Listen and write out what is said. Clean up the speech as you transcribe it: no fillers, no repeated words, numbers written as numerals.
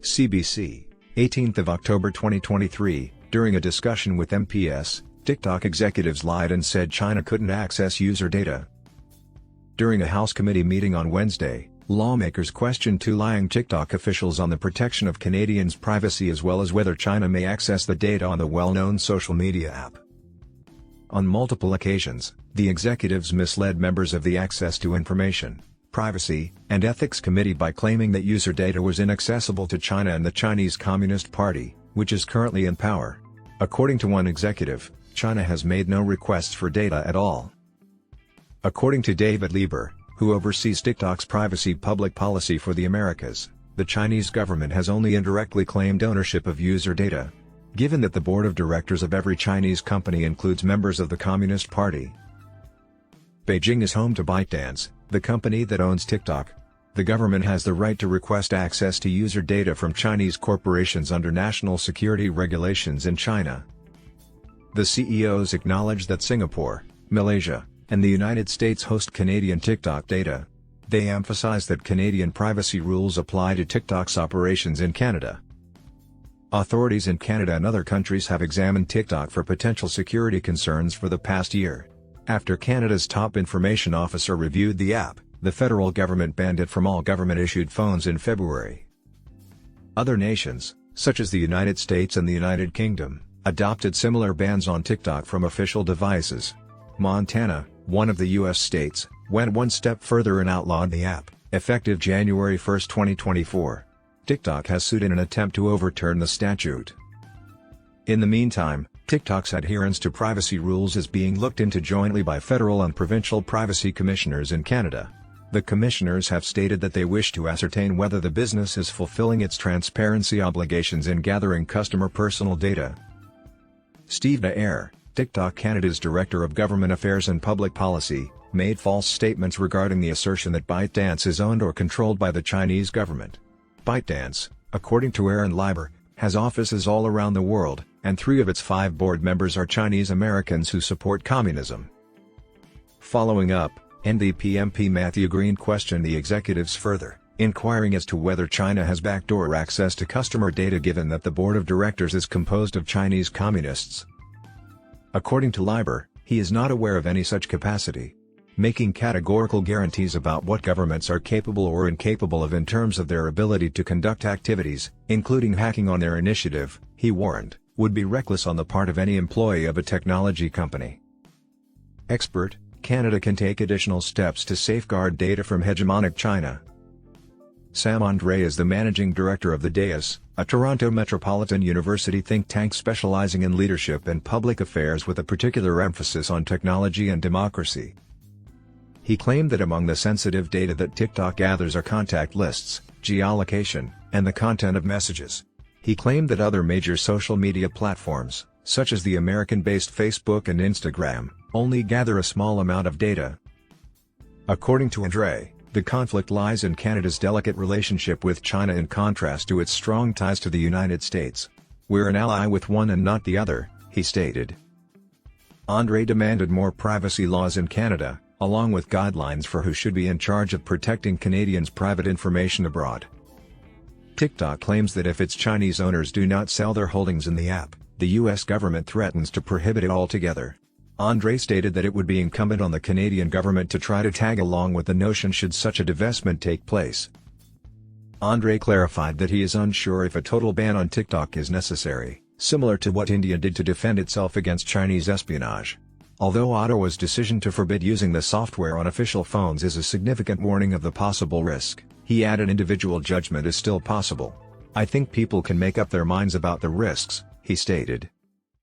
CBC, 18th of October 2023, during a discussion with MPS, TikTok executives lied and said China couldn't access user data. During a House committee meeting on Wednesday, lawmakers questioned two lying TikTok officials on the protection of Canadians' privacy as well as whether China may access the data on the well-known social media app. On multiple occasions, the executives misled members of the Access to Information, Privacy, and Ethics Committee by claiming that user data was inaccessible to China and the Chinese Communist Party, which is currently in power. According to one executive, China has made no requests for data at all. According to David Leiber, who oversees TikTok's privacy public policy for the Americas, the Chinese government has only indirectly claimed ownership of user data. Given that the board of directors of every Chinese company includes members of the Communist Party. Beijing is home to ByteDance, the company that owns TikTok. The government has the right to request access to user data from Chinese corporations under national security regulations in China. The CEOs acknowledged that Singapore, Malaysia, and the United States host Canadian TikTok data. They emphasized that Canadian privacy rules apply to TikTok's operations in Canada. Authorities in Canada and other countries have examined TikTok for potential security concerns for the past year. After Canada's top information officer reviewed the app, the federal government banned it from all government-issued phones in February. Other nations, such as the United States and the United Kingdom, adopted similar bans on TikTok from official devices. Montana, one of the U.S. states, went one step further and outlawed the app, effective January 1, 2024. TikTok has sued in an attempt to overturn the statute. In the meantime, TikTok's adherence to privacy rules is being looked into jointly by federal and provincial privacy commissioners in Canada. The commissioners have stated that they wish to ascertain whether the business is fulfilling its transparency obligations in gathering customer personal data. Steve Daer, TikTok Canada's Director of Government Affairs and Public Policy, made false statements regarding the assertion that ByteDance is owned or controlled by the Chinese government. ByteDance, according to Aaron Leiber, has offices all around the world, and 3 of its 5 board members are Chinese Americans who support communism. Following up, NDP MP Matthew Green questioned the executives further, inquiring as to whether China has backdoor access to customer data given that the board of directors is composed of Chinese communists. According to Leiber, he is not aware of any such capacity. Making categorical guarantees about what governments are capable or incapable of in terms of their ability to conduct activities, including hacking on their initiative, he warned, would be reckless on the part of any employee of a technology company. Expert, Canada can take additional steps to safeguard data from hegemonic China. Sam Andre is the managing director of the DAIS, a Toronto Metropolitan University think tank specializing in leadership and public affairs with a particular emphasis on technology and democracy. He claimed that among the sensitive data that TikTok gathers are contact lists, geolocation, and the content of messages. He claimed that other major social media platforms, such as the American-based Facebook and Instagram, only gather a small amount of data. According to Andre, the conflict lies in Canada's delicate relationship with China in contrast to its strong ties to the United States. "We're an ally with one and not the other," he stated. Andre demanded more privacy laws in Canada, along with guidelines for who should be in charge of protecting Canadians' private information abroad. TikTok claims that if its Chinese owners do not sell their holdings in the app, the U.S. government threatens to prohibit it altogether. Andre stated that it would be incumbent on the Canadian government to try to tag along with the notion should such a divestment take place. Andre clarified that he is unsure if a total ban on TikTok is necessary, similar to what India did to defend itself against Chinese espionage. Although Ottawa's decision to forbid using the software on official phones is a significant warning of the possible risk, he added individual judgment is still possible. "I think people can make up their minds about the risks," he stated.